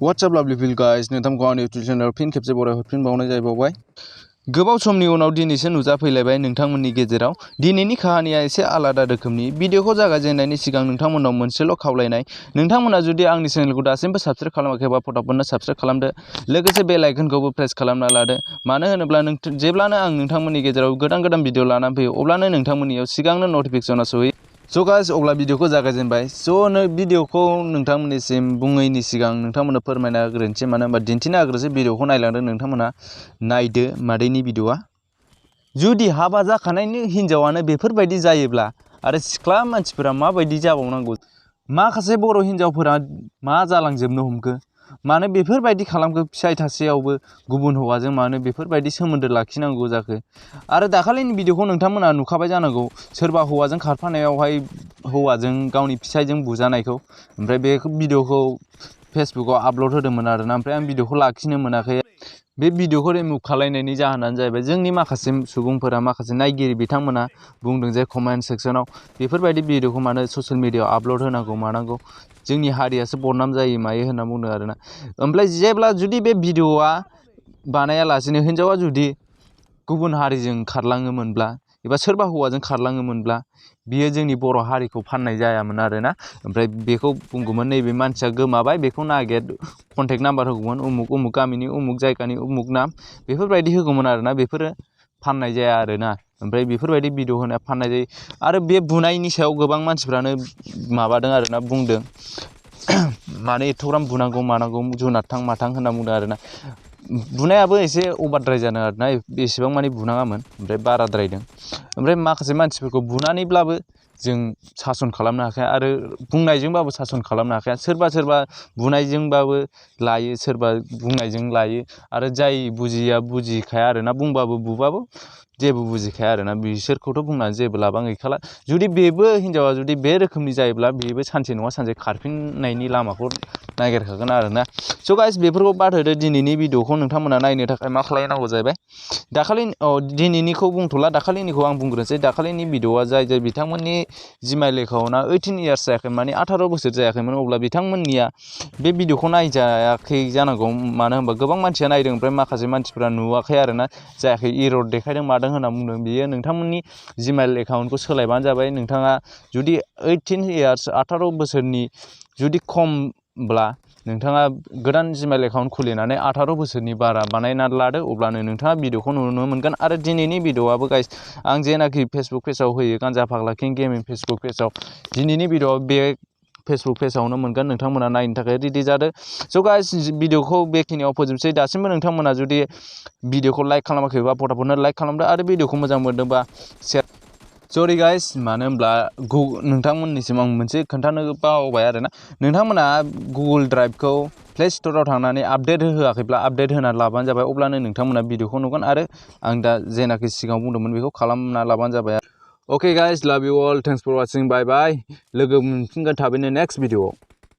What's up lovely people guys नोंथांखौ आंनि YouTube चेनेलाव फिन खेबसे बराय हरफिनबावनाय जाबाय गोबाव समनि उनाव दिनैसो नुजाफैलायबाय नोंथांमोननि गेजेराव दिनैनि काहानिया एसे आलादा रोखोमनि भिडिअखौ जागायजेननायनि सिगां नोंथांमोनाव मोनसेल' खावलायनाय नोंथांमोना जुदि आंनि चेनेलखौ दासिमबो साबस्क्राइब खालामाखैबा फटाफटनो साबस्क्राइब खालामदो लोगोसे बेल आइकनखौबो प्रेस खालामना लादो मानो होनोब्ला जेब्लानो आं नोंथांमोननि गेजेराव गोदान भिडिअ लानानै फैयो अब्लानो नोंथांमोननियाव सिगांनो नटिफिकेसना सहैयो So guys अब्ला भिडिअखौ जागायजेनबाय भिडिअखौ नोंथांमोननिसिम बुङैनि सिगां नोंथांमोननो फोरमायना होग्रोनोसै मानो होनबा दिन्थिना होग्रोसै भिडिअखौ नायलांदों नोंथांमोना नायदो मादैनि भिडिअआ जुदि हाबा जाखानायनि हिनजावानो बेफोरबायदि जायोब्ला आरो सिख्ला मानसिफोरा माबायदि जाबावनांगौ माखासे बर' हिनजावफोरा मा जालांजोबनो हमखो मानो बेफोरबायदि खालामखो फिसाय थासेयावबो गुबुन हौवाजों मानो बेफोरबायदि सोमोन्दो लाखिनांगौ जाखो आरो दाखालिनि भिडिअखौ नोंथांमोना नुखाबाय जानांगौ सोरबा हौवाजों खारफानायावहाय हौवाजों गावनि फिसायजों बुजानायखौ ओमफ्राय बे भिडिअखौ फेसबुकाव आपल'ड होदोंमोन आरोना ओमफ्राय आं भिडिअखौ लाखिनो मोनाखै बे भिडिअखौ रिमुभ खालामनायनि जाहोनानो जाहैबाय जोंनि माखासे सुबुंफोरा माखासे नायगिरि बिथांमोना बुंदों जे कमेन्ट सेक्सनाव बेफोरबायदि भिडिअखौ मानो ससियेल मिडियाआव आपल'ड होनांगौ मानांगौ जोंनि हारियासो बदनाम जायो मायो होनना बुंदों आरोना ओमफ्राय जेब्ला जुदि बे भिडिअआ बानायालासेनो हिनजावा जुदि गुबुन हारिजों खारलाङोमोनब्ला एबा सोरबा हौवाजों खारलाङोमोनब्ला बियो जोंनि बर' हारिखौ फाननाय जायामोन आरोना ओमफ्राय बेखौ बुंगौमोन नैबे मानसिया गोमाबाय बेखौ नागिर कन्टेक्ट नाम्बार होगौमोन उमुक गामिनि उमुक जायगानि उमुक नाम बेफोरबायदि होगौमोन आरोना बेफोरो फाननाय जाया आरोना ओमफ्राय बेफोरबायदि भिडिअ होनाया फाननाय जायो आरो बे बुनायनि सायाव गोबां मानसिफ्रानो माबादों आरोना बुंदों माने एथ'ग्राम बुनांगौ मानांगौ जुनारथां माथां होनना बुंदों आरोना बुनायाबो एसे अभारद्राय जादों आरोना एसेबां माने बुनाङामोन ओमफ्राय बाराद्रायदों ओमफ्राय माखासे मानसिफोरखौ बुनानैब्लाबो जों सासन खालामनो हाखाया आरो बुंनायजोंबाबो सासन खालामनो हाखाया सोरबा बुनायजोंबाबो लायो सोरबा बुंनायजों लायो आरो जाय बुजिया बुजिखाया आरोना बुंबाबो बुबाबो जेबो बुजिखाया आरोना बिसोरखौथ' बुंनानै जेबो लाबां गैखाला जुदि बेबो हिनजावा जुदि बे रोखोमनि जायोब्ला बेबो सानसे नङा सानसे खारफिननायनि लामाखौ नागिरखागोन आरोना स' गाइस बेफोरखौ बाद होदो दिनैनि भिडिअखौ नोंथांमोना नायनो थाखाय मा खालामनांगौ जाहैबाय दिनैनिखौ बुंथ'ला दाखालिनिखौ आं बुंग्रोनोसै दाखालिनि भिडिअआ जाय बिथांमोननि जिमाइल एकाउन्टआ 18 इयार्स जायाखै माने 18 बोसोर जायाखैमोन अब्ला बिथांमोननिया बे भिडिअखौ नायजायाखै जानांगौ मानो होनबा गोबां मानसिया नायदों ओमफ्राय माखासे मानसिफोरा नुवाखै आरोना जायाखै इरर देखायदों मादों होनना बुंदों बियो नोंथांमोननि जिमाइल एकाउन्टखौ सोलायबानो जाबाय नोंथाङा जुदि 18 इयार्स 18 बोसोरनि जुदि खमब्ला नोंथाङा गोदान जिमेल एकाउन्ट खुलिनानै 18 बोसोरनि बारा बानायनानै लादो अब्लानो नोंथाङा भिडिअखौ नुनो मोनगोन आरो दिनैनि भिडिअआबो गाइस आं जेनाखि फेसबुक पेजाव होयो गानजाफाग्ला किं गेमिं फेसबुक पेजाव दिनैनि भिडिअआ बे फेसबुक पेजावनो मोनगोन नोंथांमोना नायनो थाखाय रेडि जादो स' गाइस भिडिअखौ बेखिनियाव फोजोबसै दासिमबो नोंथांमोना जुदि भिडिअखौ लाइक खालामाखैबा फटाफटनो लाइक खालामदो आरो भिडिअखौ मोजां मोनदोंबा शेयार सरि गाइस मानो होनब्ला नोंथांमोननिसिम आं मोनसे खोन्थानो बावबाय आरोना नोंथांमोना गुगोल ड्राइभखौ प्ले स्ट'राव थांनानै आपडेट होआखैब्ला आपडेट होनानै लाबानो जाबाय अब्लानो नोंथांमोना भिडिअखौ नुगोन आरो आं दा जेनाखि सिगाङाव बुंदोंमोन बेखौ खालामना लाबानो जाबाय Okay guys, love you all. Thanks for watching. Bye bye. लोगो मोनफिनगोन थाबैनो नेक्स्ट भिडिअआव